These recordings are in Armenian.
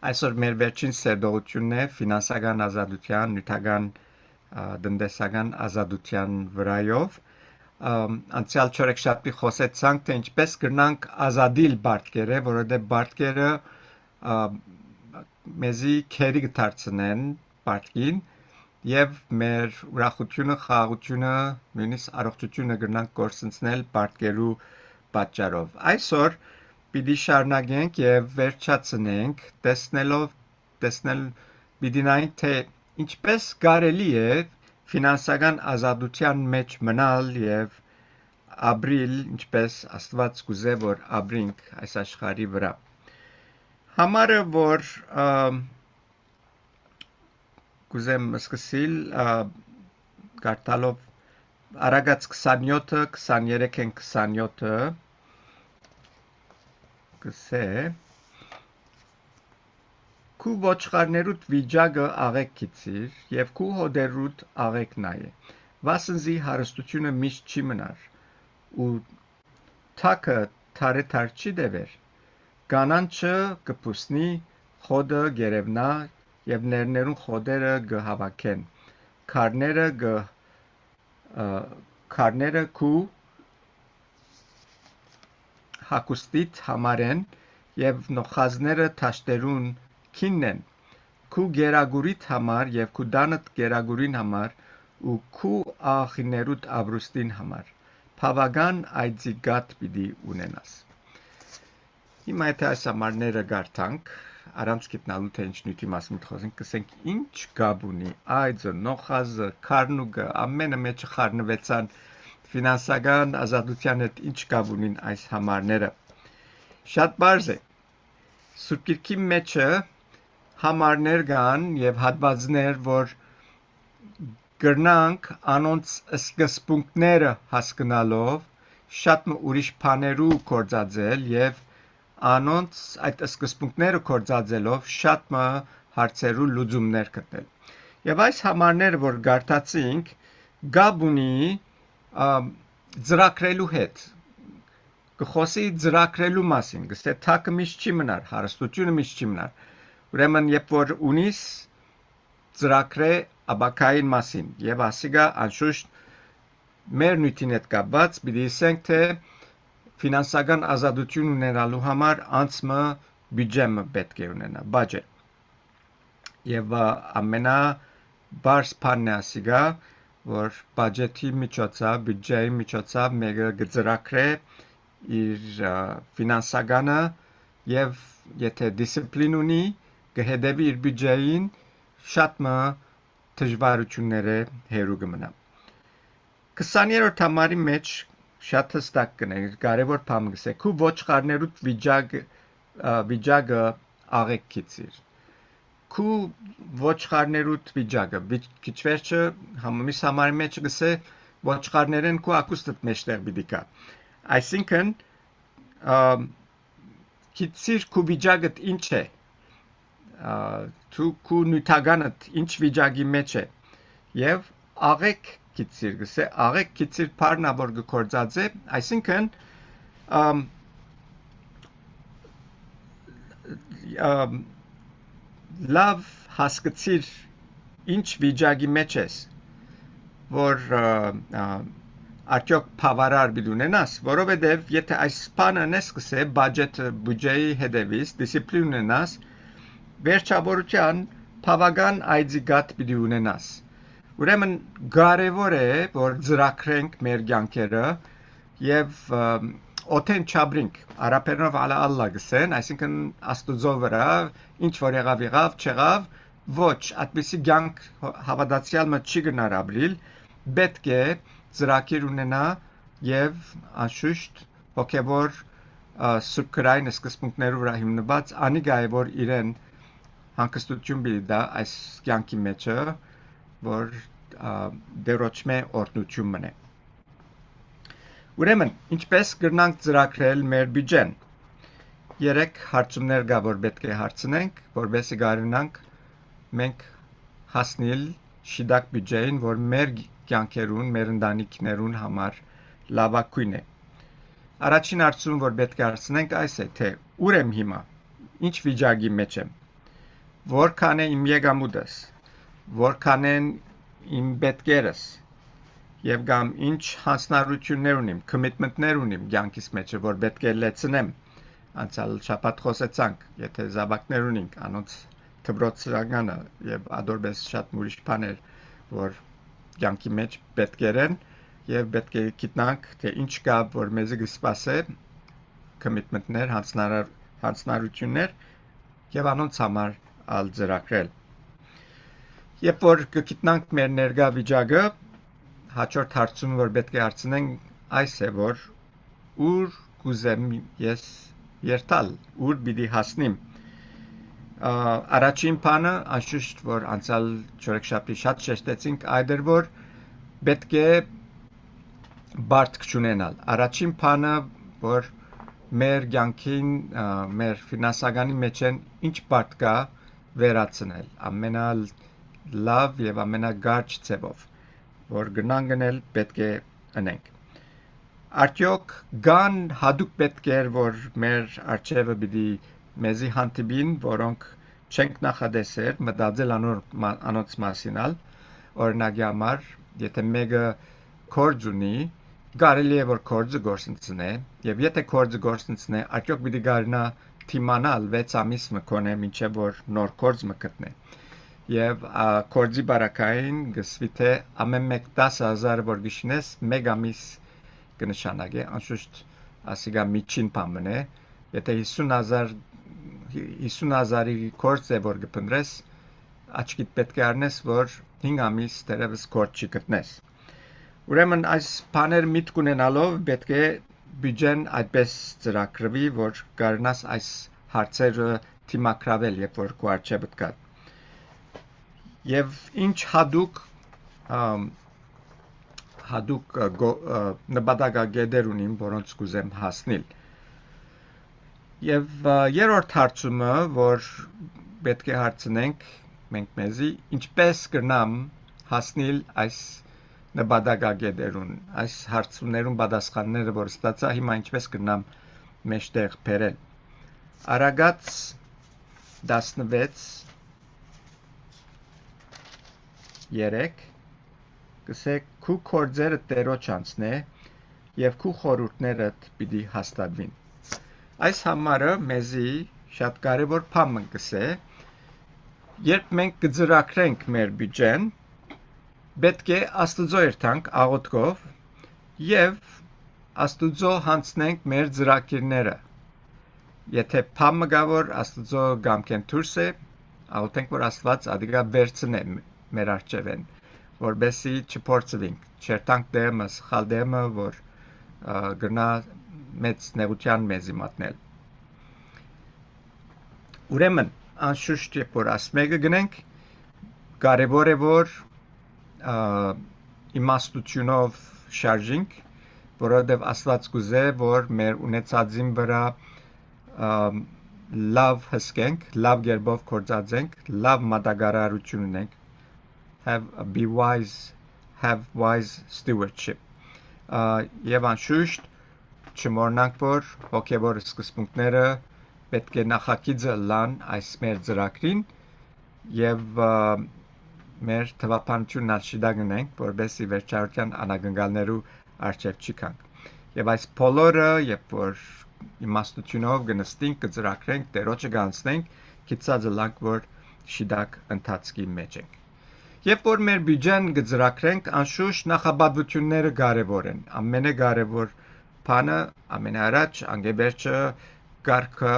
Այսօր մեր վերջին սերդողությունն է ֆինանսական ազատության, նյութական տնտեսական ազատության վրայով։ Անցյալ չորեքշաբթի խոսեցանք, թե ինչպես կրնանք ազատիլ բարտկերը, որովհետև բարտկերը մեզի քերի կդարձնեն բարտկին եւ մեր ուրախությունը, խաղաղությունը, նույնիսկ առողջությունը կրնանք կորցնել բարտկերու պատճառով։ Այսօր պիտի շարունակենք եւ վերջացնենք պիտի նայենք, թե ինչպես կարելի է ֆինանսական ազատության մեջ մնալ եւ ապրիլ, ինչպես Աստված կուզե, որ ապրենք այս աշխարհի վրա։ Համարը, որ կուզեմ սկսել կարդալով Արագած 27-ը, 23-ն 27-ը կսե Քու ոչխարներուտ վիճակը աղեք գիցիր եւ քու հոդերուտ աղեք նայե վասնզի հարստությունը միշտ չի մնար ու թակը թարեթար չի դևեր կանանչը կփուսնի խոդը գերևնա եւ ներներուն խոդերը կհավաքեն քարները քու հակուստիտ համարեն եւ նոխազները թաշտերուն քիննեն քու գերագուրիտ համար եւ քու դանդ գերագուրին համար ու քու աղիներուտ ապրուստին համար բավական այցիգատ պիտի ունենաս հիմա եթե այս համարները գարտանք առանց գտնալու թե ինչ նյութի մասին խոսենք կսենք ինչ գաբ ունի այձը նոխազը քարնուգը ամենը մեջը խառնվեցան ֆինանսական ազատության հետ ինչ կապ ունին այս համարները շատ բարձ է Սուրբ Գիրքի մեջը համարներ կան եւ հատվածներ որ կրնանք անոնց սկզբունքները հասկանալով շատ ուրիշ բաներու կործածել եւ անոնց այդ սկզբունքները կործածելով շատ հարցերու լուծումներ գտնել եւ այս համարները որ գարտացինք գաբ ունի ծրագրելու հետ կխոսի ծրագրելու մասին գսե թակը միշտ չի մնար հարստությունը միշտ չի մնար ուրեմն երբ որ ունիս ծրագրե աբակային մասին եւ ասիգա անշուշտ մեր նյութին հետ կապված պիտի ասենք թե ֆինանսական ազատություն ունենալու համար անցմը բյուջեմը պետք է ունենա բաջետ եւ ամենա բարձ բանն է ասիգա որ բաջետի միջոցով բյուջեի միջոցով մեկը գծրակրե իր ֆինանսականը եւ եթե դիսցիպլին ունի կհետևի իր բյուջեին շատ դժվարությունները հերու կմնա 20-րդ համարի մեջ շատ հստակ կնե կարևոր բան կսե քու ոչխարներուտ վիճակը աղեք գիցիր քու ոչխարներուտ վիճակը քիչ վերջը համամիս համարի մեջ կսե ոչխարներեն քու ակուստդ մեջտեղ պիտի կա այսինքն գիցիր քու վիճակդ ինչ է თუ քու նյութականդ ինչ վիճակի մեջ է եւ աղեք գիցիր գսե աղեք գիցիր բառնա որ գործած է այսինքն լավ հասկացիր ինչ վիճակի մեջ ես որ արդյոք բավարար պիտի ունենաս որովհետեւ եթե այս բանը նեսկսե բյուջեի հետևից դիսցիպլին ունենաս վերջավորության բավական այցիգատ պիտի ունենաս ուրեմն կարևոր է որ ծրագրենք մեր կյանքերը եւ օթեն չաբրինք արաբերենով ալա ալլա գսեն այսինքն աստուծո վրա ինչ որ եղավ չեղավ ոչ այդպիսի կյանք հավատացյալ մը չի գնար ապրիլ պետք է ծրագիր ունենա եւ անշուշտ հոգեվոր սուրբկրային սկզբունքներով վրա հիմնված անիգա է որ իրեն հանգստություն բիլի դա այս կյանքի մեջը որ դերոճմե օրտնություն մնե ուրեմն ինչպես կրնանք ծրագրել մեր բյուջեն երեք հարցումներ կա որ պետք է հարցնենք որովհետեւ կարողանանք մենք հասնել շիդակ բյուջեին որ մեր կյանքերուն մեր ընտանիքներուն համար լավագույն է առաջին հարցում որ պետք է հարցնենք այս է թե ուր եմ հիմա ինչ վիճակի մեջ եմ Որքան է իմ եկամուտս, որքան են իմ պետքերս, եւ գամ ինչ հանձնարարություններ ունիմ, commitment-ներ ունիմ կյանքիս մեջ, որ պետք է լեցնեմ։ Անցյալ շաբաթ խոսեցանք, եթե զավակներ ունենք, անոնց դպրոցականը եւ ադորբես շատ ուրիշ բաներ, որ կյանքի մեջ պետք են եւ պետք է գիտնանք, թե ինչ կա, որ մեզ կսպասե commitment-ներ, հանձնարարություններ եւ անոնց համար ալ ծրագրել։ Երբ որ կգիտնանք մեր ներկա վիճակը, հաջորդ հարցումը, որ պետք է հարցնենք, այս է, որ ուր կուզեմ ես երթալ, ուր պիտի հասնեմ։ Առաջին բանը, անշուշտ, որ անցյալ չորեքշաբթի շատ շեշտեցինք, այդ էր, որ պետք է բարդք չունենալ։ Առաջին բանը, որ մեր կյանքին, մեր ֆինանսականի մեջ են ինչ բարդ կա վերացնել, ամենալավ եւ ամենագարջ ձևով, որ գնան գնել պետք է անենք։ Արդյոք կան հատուկ պետքեր, որ մեր արջևը պիտի մեզի հանդիպին, որոնք չենք նախադեսել, մտածել անոնց մասինալ, օրինակի համար, եթե մեկը գործ ունի, կարելի է որ գործը գործընծնե, եւ եթե գործը գործընծնե, արդյոք պիտի կարողանա թիմանալ 6 ամիս մկոնե մինչեւ որ նոր գործ մկտնե։ Եվ գործի բարակային գսվի թե ամեն մեկ 10,000 որ գիշնես 1 ամիս կնշանակե, անշուշտ ասիգա միջին բան է, եթե 50,000-ի գործ է որ կփնտրես, աչքիդ պետք է առնես, որ 5 ամիս դեռևս գործ չգտնես։ Ուրեմն այս բաներ միտք ունենալով պետք է բյուջեն այդպես ծրագրվի, որ կարողանաս այս հարցերը թիմակրավել, երբ որ քո առջևդ կա։ Եվ ինչ հատուկ նպատակագետեր ունիմ, որոնց կուզեմ հասնել։ Եվ երրորդ հարցումը, որ պետք է հարցնենք մենք մեզի, ինչպես կրնամ հասնել այս նպատակագետերուն, այս հարցումներուն պատասխանները, որ ստացա, հիմա ինչպես կրնամ մեջտեղ բերել։ Արագած 16:3 կսեք քու կորձերը տերոջ անցնե եւ քու խորհուրդներդ պիտի հաստատվին։ Այս համարը մեզի շատ կարևոր բան կսե, երբ մենք կծրագրենք մեր բյուջեն, պետք է Աստծո երթանք աղոթքով եւ Աստծո հանցնենք մեր ծրագիրները։ Եթե բան մգա որ Աստծո գամքեն դուրս է, աղոթենք որ Աստված ադիգա վերցնե մեր արջևեն, որբեսի չփորձվենք, չերտանք դեմը, սխալ դեմը, որ գնա մեծ նեղության մեզի մատնել։ Ուրեմն, անշուշտ երբ որ ասմեգը գնենք, կարևոր է որ իմաստությունով շարժենք, որովհետև Աստված կուզե, որ մեր ունեցածին վրա լավ հսկենք, լավ գերբով կործածենք, լավ մատակարարություն ունենք, have wise stewardship։ Եվ անշուշտ չմոռնանք, որ հոգևոր սկզբունքները պետք է նախագիծը լան այս մեր ծրագրին եւ մեր թվապանությունն աշիդա գնենք, որբեսի վերջարության անագնգալներու արժև չիքանք։ Եվ այս բոլորը, երբ որ իմաստությունով գնստենք, կծրագրենք, տերոջը գանցնենք, գիծածը լանք, որ շիդակ ընթացքի մեջ ենք։ Երբ որ մեր բյուջեն կծրագրենք, անշուշտ նախապատվությունները կարևոր են։ Ամենակարևոր բանը ամենաառաջ անգեբերջը կարգը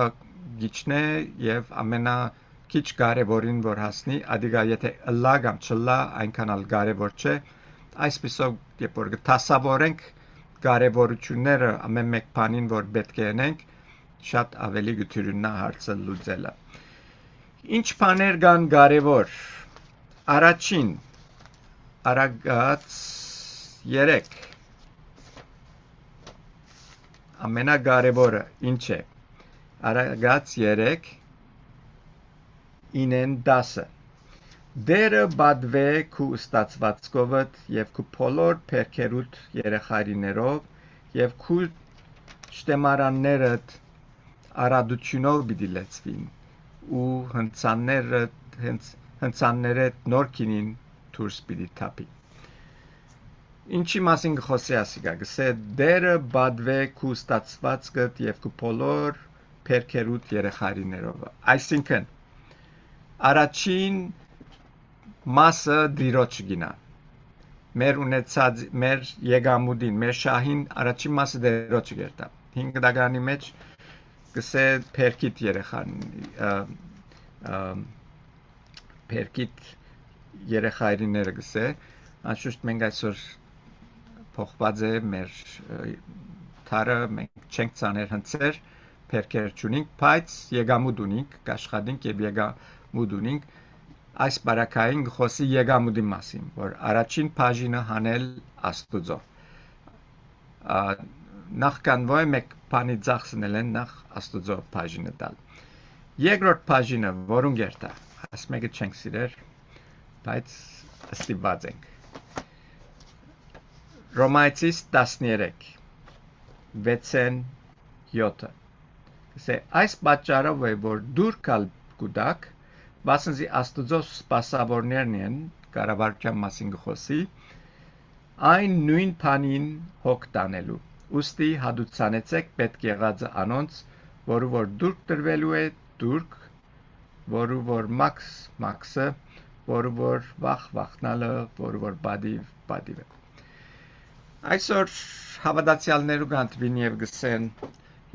գիչնե եւ ամենաքիչ կարևորին որ հասնի, ադիգա եթե ըլլա կամ չլա, այնքան ալ կարևոր չէ։ Այսպիսով, երբ որ կտասավորենք կարևորությունները ամեն մեկ բանին որ պետք է անենք, շատ ավելի գթյուրնա հարցը լուծելը։ Ինչ բաներ կան կարևոր։ Առաջին, արագած 3 ամենակարևորը ինչ է։ Արագած 3 ինեն 10 Դերը բադվե քու ստացվածքովդ եւ քու բոլոր փերքերուդ երեխայիներով եւ քու շտեմարաններդ արադությունով պիտի լեցվին ու հնցանները նոր քինին դուրս պիտի թափի։ Ինչի մասին գխոսի ասիկա, գսե դերը բադվե քու ստացվածքդ եւ քու բոլոր փերքերուտ երեխայիներով։ Այսինքն առաջին մասը դիրոջ գինա։ Մեր ունեցած մեր եկամուտին, մեր շահին առաջին մասը դերոջ գերտա։ 5 դագանի մեջ գսե փերքիտ երեխան փերքիտ երեխայիները գսե անշուշտ մենք այսօր փոխված է մեր թարը մենք չենք ցաներ հնցեր փերքեր չունենք, բայց եկամուտ ունենք, աշխատենք եւ եկամուտ ունենք այս բարակային խոսի եկամուտի մասին, որ առաջին բաժինը հանել Աստուծո։ Նախքան ոյ մեկ բանի ծախսնել են նախ Աստուծո բաժինը տալ։ Երկրորդ բաժինը որուն գերտա, աս մեկը չենք սիրեր, բայց ստիպված ենք։ Ռոմայացիս 13:6-7 Գսե այս պատճառով է, որ դուր կալ գուտակ, բասնզի Աստուծո սպասավորներն են կառավարության մասին գխոսի, այն նույն բանին հոգ տանելու։ Ուստի հադուցանեցեք պետք եղածը անոնց, որը որ դուրք տրվելու է դուրք, որը որ մաքսը, որը որ վախնալը, որը որ բադիվը։ Այսօր հավատացյալներու գանտվին եւ գսեն,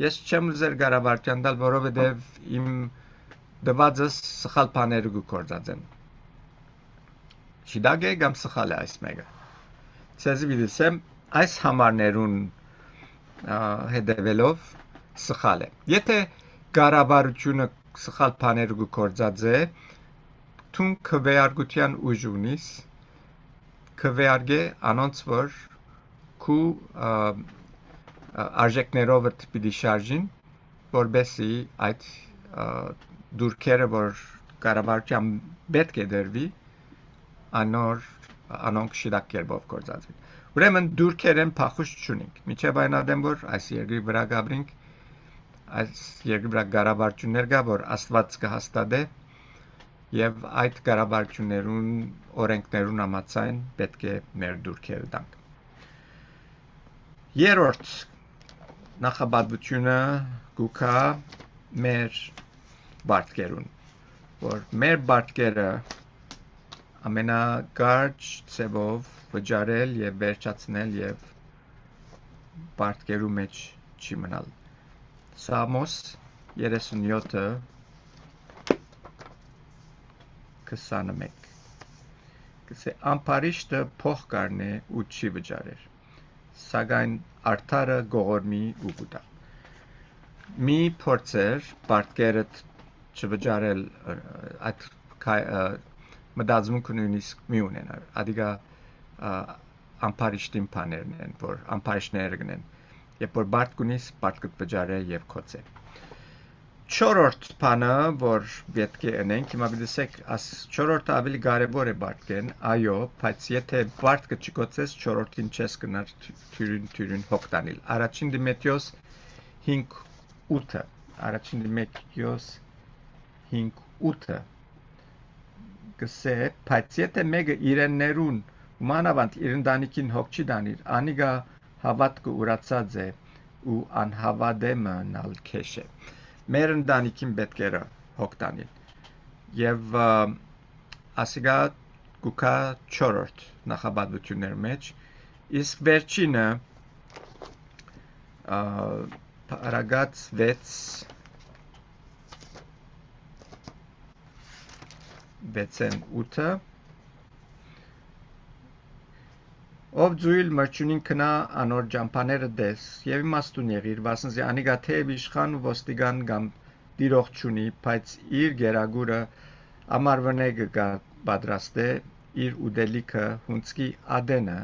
ես չեմ ուզեր կառավարության տալ, որովհետեւ իմ դվածս սխալ բաներ գործածեմ։ Չդագ է կամ սխալ է այս մեկը։ Ցեզի վիդեսեմ այս համարներուն հետևելով սխալ է։ Եթե կառավարությունը սխալ բաներ գործած է, թուն քվեարկության ուժ ունիս, քվեարկե անոնց որ քու արժեքներով պիտի շարժին, որբեսի այդ դուրքերը որ կառավարության պետք է դրվի, անոնք շիրակ կերպով գործածվի։ Ուրեմն դուրքերեն փախուշ չունենք։ Միջև այն ադեմ որ այս երկրի վրա գաբրինք, այս երկրի վրա կառավարություններ կա, որ Աստված կհաստատե եւ այդ կառավարություններուն օրենքներուն համաձայն պետք է մեր դուրքերը տանք։ Երրորդ նախաբադությունը գուքա մեր բարդկերուն, որ մեր բարդկերը ամենակարճ ծևով վճարել եւ վերջացնել եւ բարդկերու մեջ չի մնալ։ Սամոս 37:21 Կսե ամպարիշտը փող կառնե ու չի վճարեր, սակայն արդարը գողորմի ու գուտա։ Մի փորձեր բարդկերդ չվճարել այդ մտածմունքը նույնիսկ մի ունենար, ադիգա ամպարիշտին բաներն են, որ ամպարիշտները գնեն, երբ որ բարդ կունիս, բարդ կվճարե եւ քոցե։ Չորրորդ բանը, որ պետք է անենք, հիմա գիտեք, աս չորրորդը ավելի կարևոր է բարդկեն, այո, բայց եթե բարդը չկոցես, չորրորդին չես կնար թյուրին հոգտանիլ։ Առաջին Դիմեթրիոս 5:8 Առաջին Դիմեթրիոս 5:8 գսե, բայց եթե մեկը իրեններուն մանավանդ իր ընտանիքին հոգ չի դանիր, անիգա հավատքը ուրացած է ու անհավատեմը նալ քեշ է։ Մեր ընտանիքին պետք է հոգ տանիլ։ Եվ ասիգա գուքա չորրորդ նախաբադություններ մեջ, իսկ վերջինը Paragats 6:8 Ով ձույլ մրջունին կնա անոր ջամփաները դես եւ իմաստուն եղիր, վասնզի անիգա թեև իշխան ու ոստիգան կամ դիրող չունի, բայց իր գերագուրը ամարվնե կգա պատրաստե իր ուդելիքը հունցքի ադենը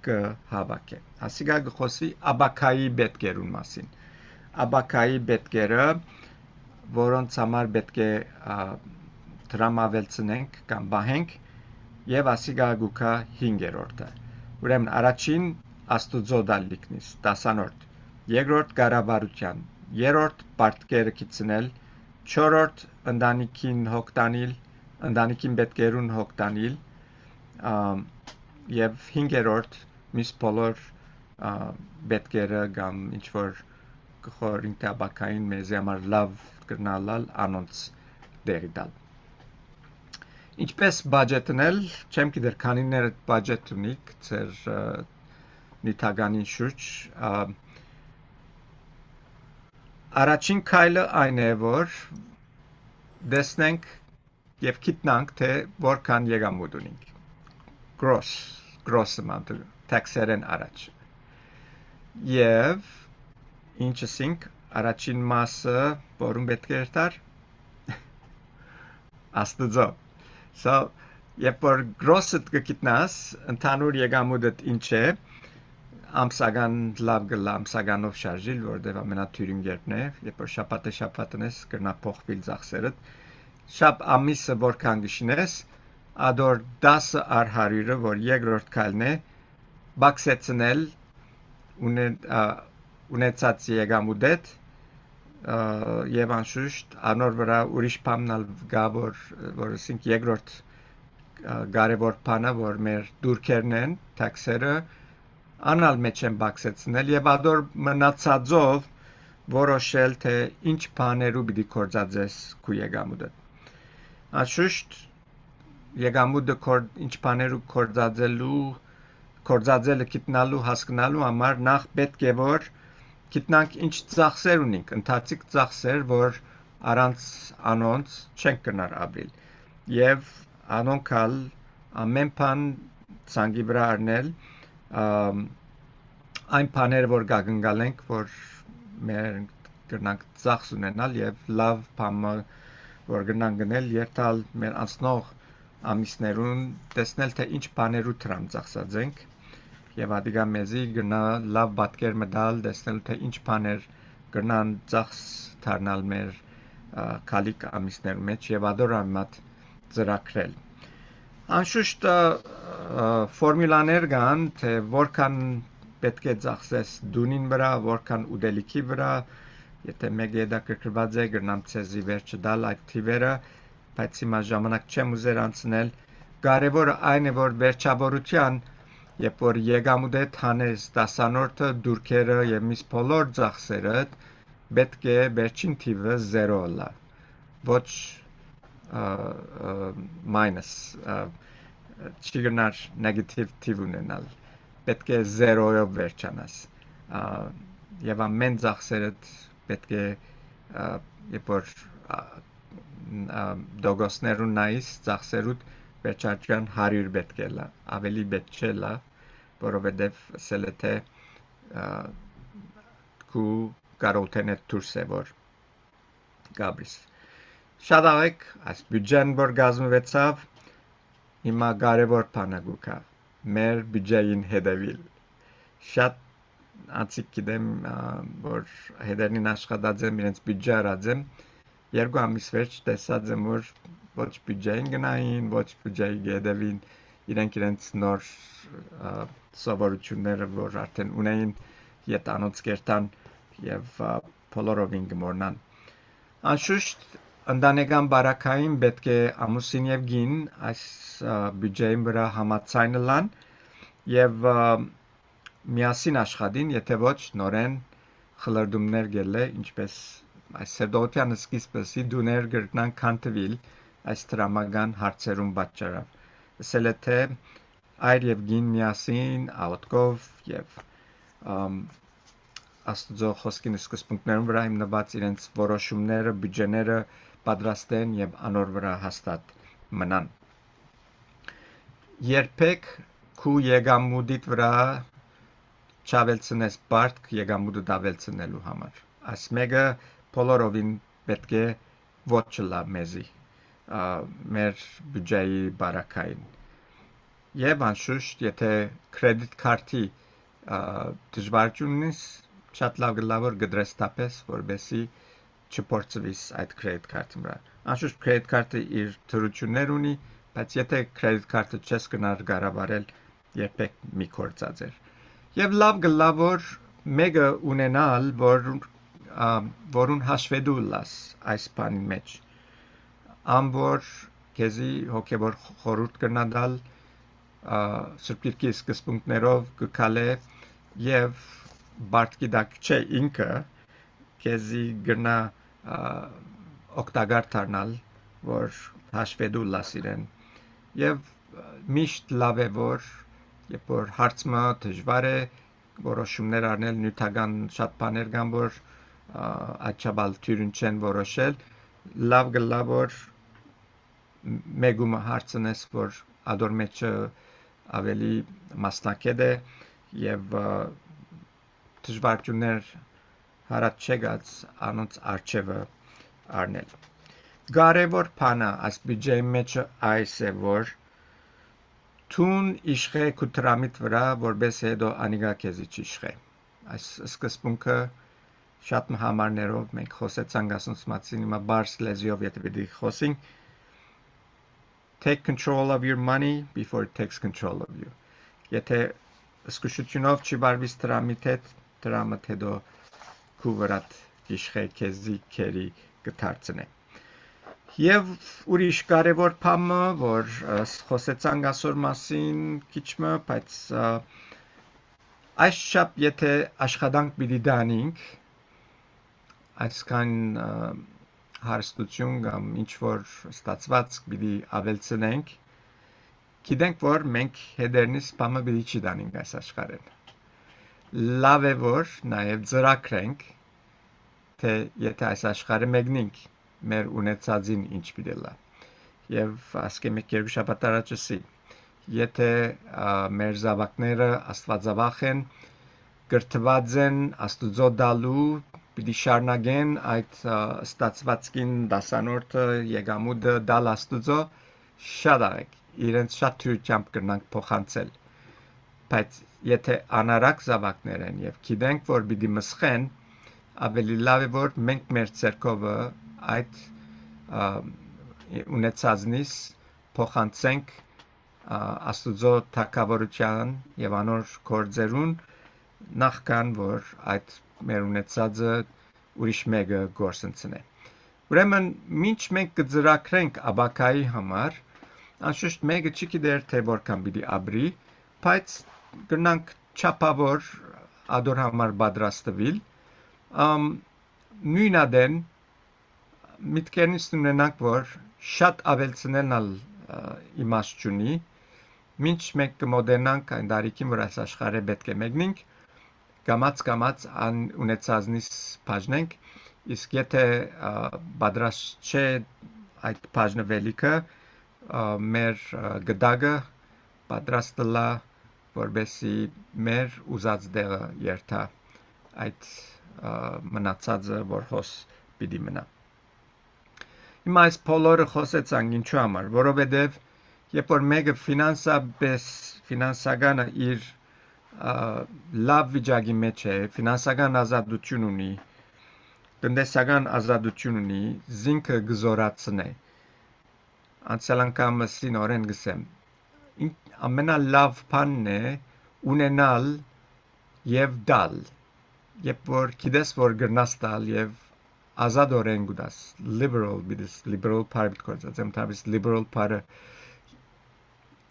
կհավաքե։ Ասիգա գխոսի աբակայի պետքերուն մասին։ Աբակայի պետքերը, որոնց համար պետք է դրամավելցնենք կամ բահենք, եւ ասիգա գուքա 5-րդը։ Ուրեմն առաջին Աստուծո դալիքնից 10-րդ, երկրորդ կառավարության, երրորդ բարդկերը գցնել չորրորդ ընտանիքին հոգտանիլ, ընտանիքին պետքերուն հոգտանիլ, եւ հինգերորդ միս բոլոր պետքերը կամ ինչ որ գխորին տաբակային մեզի համար լավ կրնալալ անոնց դերի դալ։ Ինչպես բաջետնել, չեմ գիտեր քանիներ բաջետ ունիք, ձեր նիթագանին շուրջ, առաջին քայլը այն է, որ դեսնենք եւ գիտնանք, թե որքան եկամուտ ունենք։ Gross amount, tax-երեն առաջ։ Եվ ինչ ասենք, առաջին մասը որում պետք է երթար Աստծո։ So, երբ որ gross-ըդ կգիտնաս, ընդհանուր եկամուտդ ինչ է, ամսական լավ գլա ամսականով շարժիլ, որտեղ ամենաթյուրիմներն է, երբ որ շաբաթն ես կրնա փոխվել ծախսերդ, շաբ ամիսը որքան գշնես, ադոր 10 առ 100-ը, որ երկրորդ քայլն է, բացեցնել ունեցած եկամուտդ եւ անշուշտ անոր վրա ուրիշ բանալ գա որ ասենք երկրորդ կարևոր բանը որ մեր դուրքերն են տաքսերը անալ մեջ են բացեցնել եւ ադոր մնացածով որոշել թե ինչ բաներու պիտի կործածես քու եկամուտը անշուշտ եկամուտը ինչ բաներու կործածելը գտնալու հասկանալու համար նախ պետք է որ գիտնանք ինչ ծախսեր ունենք, ընթացիկ ծախսեր, որ առանց անոնց չենք կնար ապրիլ։ Եվ անոնքալ ամեն բան ցանկի վրա առնել, այն բաները, որ գագնգալենք, որ մեր կնանք ծախս ունենալ եւ լավ բանը, որ կնանք գնել, երթալ մեր անցնող ամիսներուն, տեսնել թե ինչ բաներու դրամ ծախսած ենք եւ ադիգա մեզի գնա լավ պատկեր մտալ տեսնել թե ինչ բաներ կնան ծախս դառնալ մեր քալիկ ամիսներու մեջ եւ ադորամատ ծրագրել անշուշտ ֆորմուլաներ կան թե որքան պետք է ծախսես դունին վրա որքան ուտելիքի վրա եթե մեկ հետաքրքրված է կնամ ցեզի վերջը դալ այդ թիվերը բայց հիմա ժամանակ չեմ ուզեր անցնել կարևորը այն է որ վերջավորության Երբ որ եկամուտդ հանես դասանորդը, դուրքերը եւ միս բոլոր ծախսերը, պետք է վերջին թիվը 0 լա։ Ոչ minus, չի գնար negative թիվ ունենալ։ Պետք է 0-ով վերջանաս։ Եվ ամեն ծախսերդ պետք է երբ որ դոգոսներուն նայիս ծախսերուդ վերջարչյան 100 պետք է լա, ավելի պետք չէ լա, որովհետև ասել է թե քու կարողտենետ դուրս է որ գաբրիս։ Շատ աղեք, այս բյուջեն որ գազմվեցավ, հիմա կարևոր բանը կա, մեր բյուջեին հետևիլ։ Շատ անցիկ գիտեմ, որ հետերնին աշխատած եմ, իրենց բյուջե արած եմ, երկու ամիս վերջ տեսած եմ, որ ոչ բյուջեին գնային, ոչ բյուջեի գետևին, իրենց նոր սովորությունները, որ արդեն ունեին, ետ անոնց կերտան և բոլորովին գմորնան։ Անշուշտ, ընտանեկան բարակային պետք է ամուսին և գին այս բյուջեին վրա համացայնը լան և միասին աշխատին, եթե ոչ նորեն խլրդումներ գել է, ինչպես այս սերդողության սկիզբսի դուներ գրտնան կանտվիլ այս տրամական հարցերում պատճառավ։ Ասել է թե այր և գին միասին, աղոտկով և աստուծո խոսքին սկզբունքներում վրա հիմնված իրենց որոշումները, բյուջեները պատրաստեն և անոր վրա հաստատ մնան։ Երբեք քու եկամուտիդ վրա չավելցնես բարդ եկամուտը ավելցնելու համար։ Այս մեկը բոլորովին պետք է ոչ լա մեզի մեր բյուջեի բարակային։ Եվ անշուշտ, եթե կրեդիտ քարտի դժվարություն ունես, շատ լավ գլավոր գդրես տապես, որբեսի չփորձվիս այդ կրեդիտ քարտի վրա։ Անշուշտ կրեդիտ քարտը իր թրություններ ունի, բայց եթե կրեդիտ քարտը չես գնար կառավարել, երբեք մի կործածեր։ Եվ լավ գլավոր մեկը ունենալ, որ որուն հաշվետու լաս այս բանի մեջ ամբոր քեզի հոգևոր խորհուրդ կնադալ սրբիրքի սկզբունքներով գկալե եւ բարտքի դակ չէ ինքը քեզի գնա օգտակար դառնալ որ հաշվետու լաս իրեն եւ միշտ լավ է որ երբ որ հարցը դժվար է որոշումներ առնել նյութական շատ բաներ կան որ աչաբալ թյուրին չեն որոշել լավ գլա որ մեգումը հարցնես որ ադոր մեջը ավելի մասնակետ է եւ դժվարություններ հարած չեղած անոնց արժևը առնել կարևոր բանը այս բյուջեի մեջ այս է որ Tun իշխե քուտրամիտ վրա որպես հետո անիգա քեզի իշխե այս սկզբունքը շատ համարներով մենք խոսեցանք ասոնց մասին հիմա բարձ լեզվով եթե պիտի խոսենք take control of your money before it takes control of you եթե սկսությունով չվարվիս տրամիտ հետ տրամը հետո քու վրատ իշխե քեզի քերի կդարձնե Եվ ուրիշ կարևոր բանը, որ խոսեցանք այսօր մասին քիչմը, բայց այս շապ եթե աշխատանք պիտի դանենք, այսքան հարստություն կամ ինչ որ ստացված պիտի ավելցնենք, գիտենք որ մենք հետերնից բանը պիտի չդանենք այս աշխարհեն։ Լավ է որ նաև ծրագրենք, թե եթե այս աշխարհը մեկնենք մեր ունեցածին ինչ պիտի լա եւ ասկե մեկ երկու շաբաթ առաջի եթե մեր զավակները աստվածավախ են գրթված են աստուծո դալու պիտի շարունակեն այդ ստացվածքին դասանորդը եկամուտը դալ աստուծո շատ արեք իրենց շատ թույլությամբ կրնանք փոխանցել բայց եթե անարակ զավակներ են եւ գիտենք որ պիտի մսխեն ավելի լավ է որ մենք մեր ցերկովը այդ ունեցածնից փոխանցենք աստուծո թակավորության եւ անոր գործերուն նախքան որ այդ մեր ունեցածը ուրիշ մեկը գործընծնե ուրեմն ինչ մենք կծրագրենք աբակայի համար անշուշտ մեկը չգիտեր թե որքան պիտի ապրի բայց գնանք չափավոր ադոր համար պատրաստվել նույնադեն միտքերնից ունենանք որ շատ ավելցնելն իմաստ չունի մինչ մենք կմոդենանք այն դարիքին որ այս աշխարհը պետք է մեկնենք կամած ան ունեցածնից բաժնենք իսկ եթե պատրաստ չէ այդ բաժնվելիքը մեր գդակը պատրաստ լա որբեսի մեր ուզած դեղը երթա այդ մնացածը որ հոս պիտի մնա Հիմա այս բոլորը խոսեցանք ինչու համար, որովհետև երբ որ մեկը ֆինանսականը իր լավ վիճակի մեջ է, ֆինանսական ազատություն ունի, տնտեսական ազատություն ունի, զինքը գզորացնե։ Անցյալ անգամ սինորեն գսեմ, ամենալավ բանն է ունենալ եւ դալ, երբ որ գիտես որ գրնաս տալ եւ ազատորեն գուտաս liberal part կործածեմ թավից liberal part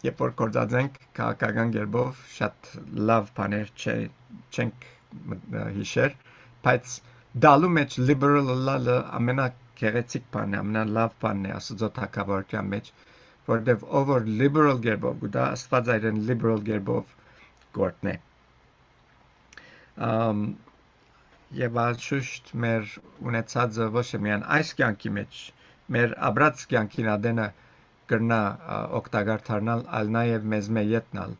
երբ որ կործածենք քաղաքական գերբով շատ լավ բաներ չենք հիշեր բայց դալու մեջ liberal լալը ամենագեղեցիկ բանն է ամենալավ բանն է աստծո թակավորության մեջ որտեվ over liberal գերբով գուտա աստված այրեն liberal գերբով գործնե Եվ անշուշտ մեր ունեցածը ոչ միայն այս կյանքի մեջ, մեր ապրած կյանքին ադենը կրնա օգտակար դառնալ, այլ նաև մեզ մեյետնալ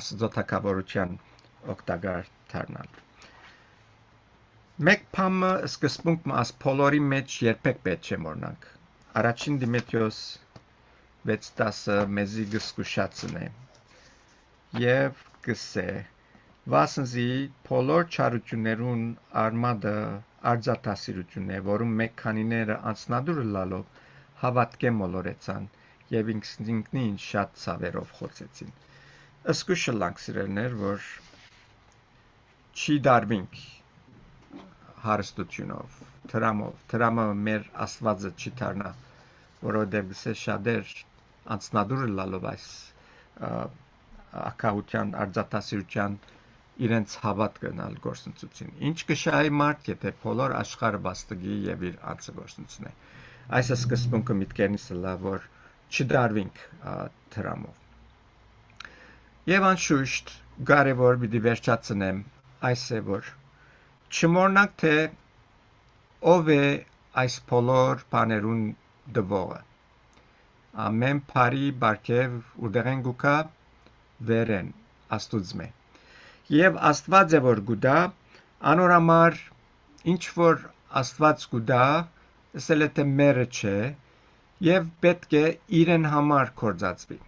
աստծո թակավորության օգտակար դառնալ։ Մեկ բանը սկզբունքը աս բոլորի մեջ երբեք պետք չէ մոռանանք։ Առաջին Դիմեթրիոս 6:10-ը մեզի գսկուշացնե եւ գսե Վասնզի բոլոր չարություններուն արմատը արձատասիրությունն է, որում մեկ քանիները անցնադուր լալով հավատքը մոլորեցան եւ ինքնին շատ ցավերով խոցեցին։ Ըսկուշը լանք սիրելներ, որ չի դարվինք հարստությունով, տրամը մեր աստվածը չի դառնա, որովհետև գսե շատեր անցնադուր լալով այս ակահության արձատասիրության իրենց հավատքը նալ գործընծուցին։ Ինչ կշահի մարդ, եթե բոլոր աշխարհը վաստակի եւ իր անձը գործընծնի։ Այս է սկզբունքը միտքերնից լա, որ չդարվինք տրամով։ Եվ անշուշտ կարևոր պիտի վերջացնեմ այս է, որ չմոռնանք, թե ով է այս բոլոր բաներուն դվողը։ Ամեն բարի բարգև ուր են գուկա վերեն աստուծմե։ Եվ աստված է որ գուտա, անոր համար ինչ որ աստված գուտա, ասել է թե մերը չէ, եւ պետք է իրեն համար կործածվի։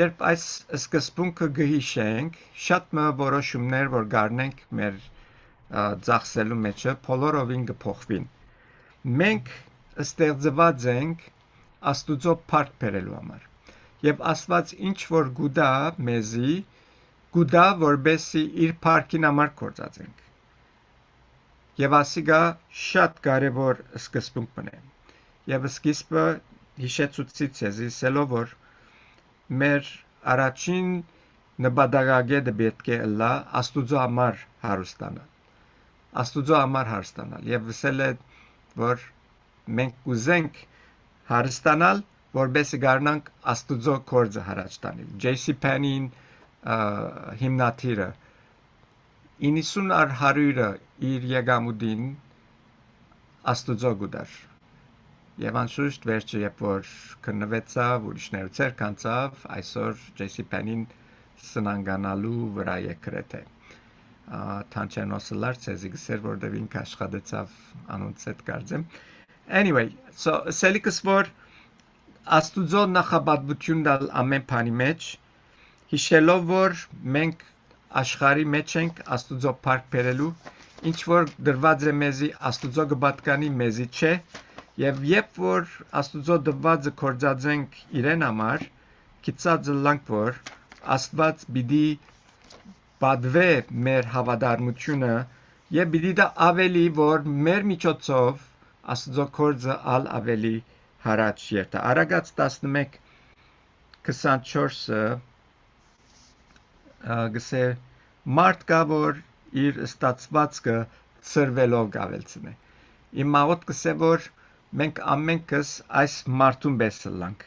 Երբ այս սկզբունքը գհիշենք, շատ մը որոշումներ որ գարնենք մեր ծախսելու մեջը, բոլորովին կփոխվին։ Մենք ստեղծված ենք Աստուծո փառք բերելու համար։ Եվ Աստված ինչ որ գուտա մեզի, գուտա որբեսի իր փառքին համար կործածենք։ Եվ ասիգա շատ կարևոր սկզբունք մնե։ Եվ սկիզբը հիշեցուցի ցեզի սելով որ մեր առաջին նպատակագետը պետք է լա Աստուծո համար հարստանալ։ Աստուծո համար հարստանալ եւ վսել է որ մենք ուզենք հարստանալ որբեսի գարնանք Աստուծո կորձը հարաճ տանել։ J.C. Penney-ին հիմնադիրը 90 առ 100-ը իր եկամուտին Աստուծո գուտար։ Եվ անշուշտ վերջը երբ որ քննվեցավ, ուրիշներ ցեր կանցավ, այսօր J.C. Penney-ին սնանկանալու վրա է գրեթե։ Թանչենոսլար ցեզի գսեր որտեղ ինք աշխատեցավ անոնց հետ կարծեմ։ Anyway, so սելիկս որ Աստուծո նախապատվություն դալ ամեն բանի մեջ, հիշելով որ մենք աշխարհի մեջ ենք Աստուծո փառք բերելու, ինչ որ դրված է մեզի Աստուծո կպատկանի մեզի չէ, եւ երբ որ Աստուծո դվածը կործածենք իրեն համար, գիտած լանք որ Աստված պիտի պատվե մեր հավատարմությունը եւ պիտի դա ավելի որ մեր միջոցով Աստուծո կորձը ալ ավելի հարաճ երթա։ Արագած 11:24-ը գսե մարդ կա որ իր ստացվածքը ծրվելով գավելցնե։ Իմ մաղոտ գսե որ մենք ամենքս այս մարդուն պես լանք,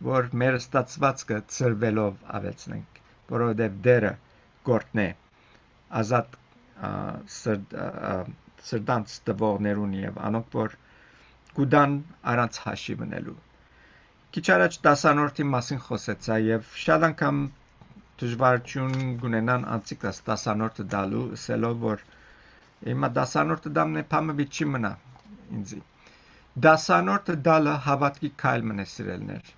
որ մեր ստացվածքը ծրվելով ավելցնենք, որովհետև դերը գործն է ազատ սրտանց տվողներուն եւ անոնք որ գուդան առանց հաշի մնելու։ Քիչ առաջ դասանորդի մասին խոսեցա եւ շատ անգամ դժվարություն գունենան անցիկս դասանորդը դալու, ասելով որ հիմա դասանորդը դամն է փամը չի մնա ինձի։ Դասանորդը դալը հավատքի քայլ մնե սիրելներ։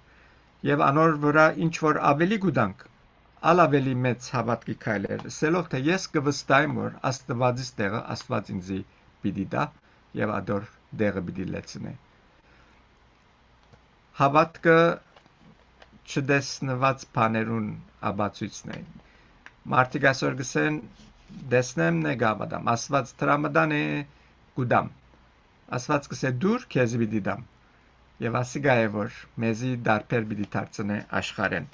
Եվ անոր վրա ինչ որ ավելի գուտանք Ալավելի մեծ հավատքի քայլեր, ասելով թե ես կվստահեմ որ Աստվածից տեղը Աստված ինձի պիտի տա եւ ադոր դեղը պիտի լեցնե։ Հավատքը չդեսնված բաներուն աբացույցն է։ Մարդիկ այսօր գսեն դեսնեմ նեգավադամ, Աստված տրամադան է գուդամ։ Աստված գսե դուր քեզ պիտի դամ։ Եվ ասիգա է որ մեզի դարբեր պիտի դարձնե աշխարհեն։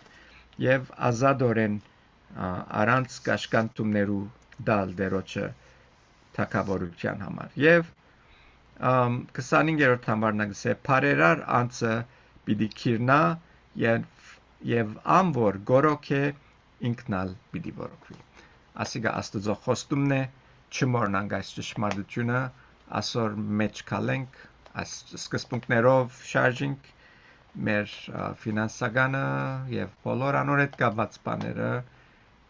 Եվ ազատորեն առանց կաշկանդումներու դալ դերոջը թակավորության համար։ Եվ 25-րդ համարն գսե բարերար անձը պիտի քիրնա եւ ամվոր գորոքե ինքնալ պիտի որոքվի։ Ասիգա Աստծո խոստումն է չմոռնանք այս ճշմարտությունը, ասոր մեջ կալենք, այս սկզբունքներով շարժենք մեր ֆինանսականը եւ բոլոր անոր հետ կապված բաները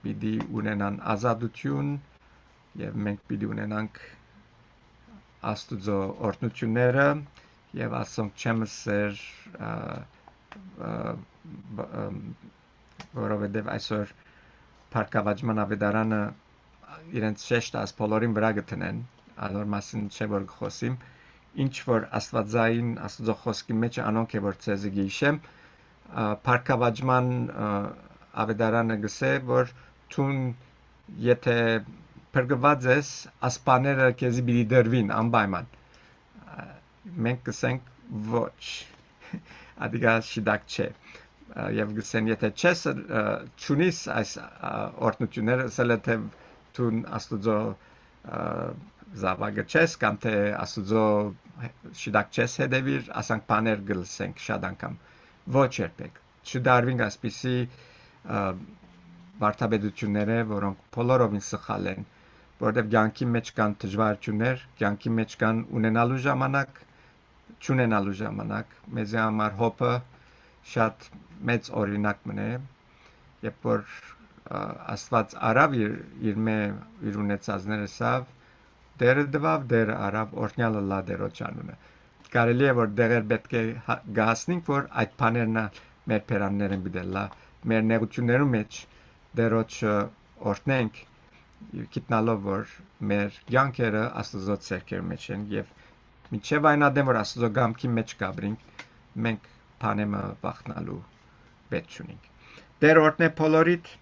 պիտի ունենան ազատություն եւ մենք պիտի ունենանք Աստուծո օրհնությունները եւ ասոնք չեմսեր որովհետեւ այսօր Փառքավաճման ավետարանը իրենց շեշտը աս բոլորին վրա գտնեն, անոր մասին չէ որ խոսիմ, ինչ որ Աստվածային Աստծո խոսքի մեջ անոնք է որ ցեզի գիշեմ, Փառքավաճման ավետարանը գսե որ թուն եթե փրկված ես, ասպաները քեզի պիտի դրվին անպայման։ Մենք կսենք ոչ։ Ադիգա շիդակ չէ։ Եվ գսեն եթե չես ճունիս այս օրտնությունները սելը թե դու աստուծո զավակը չես կամ թե աստուծո շիդակ չես հետևիր, ասանք բաներ գլսենք շատ անգամ։ Ոչ երբեք։ Չդարվինք ասպիսի վարդապետությունները, որոնք բոլորովին սխալ են, որովհետև կյանքի մեջ կան դժվարություններ, կյանքի մեջ կան ունենալու ժամանակ, չունենալու ժամանակ, մեզ համար հոպը շատ մեծ օրինակ մնե, երբ որ Աստված արավ իր ունեցածները սավ, դերը դվավ, դերը արավ, օրհնյալը լա դերոջ անունը։ Կարելի է որ դեղեր պետք է գահացնենք, որ այդ բաներն մեր փերաններն բիդելա, մեր նեղություններու մեջ դերոջ օրհնենք, գիտնալով որ մեր կյանքերը Աստծո ցերկերի մեջ են եւ մինչեւ այն ադեմ որ Աստծո գամքի մեջ կաբրինք, մենք բանեմը վախնալու պետք չունենք։ Դեր օրհնե բոլորիդ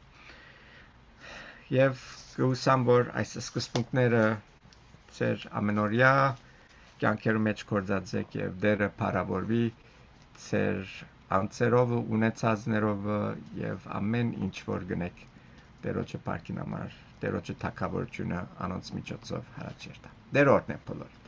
եւ կհուսամ որ այս սկզբունքները ծեր ամենօրյա կյանքերու մեջ կործածեք եւ դերը փառավորվի ծեր անձերով ունեցածներով եւ ամեն ինչ որ գնեք Տերոջը փառքին համար Տերոջը թակավորությունը անոնց միջոցով հրաչերտա Դեր օրհնե բոլոր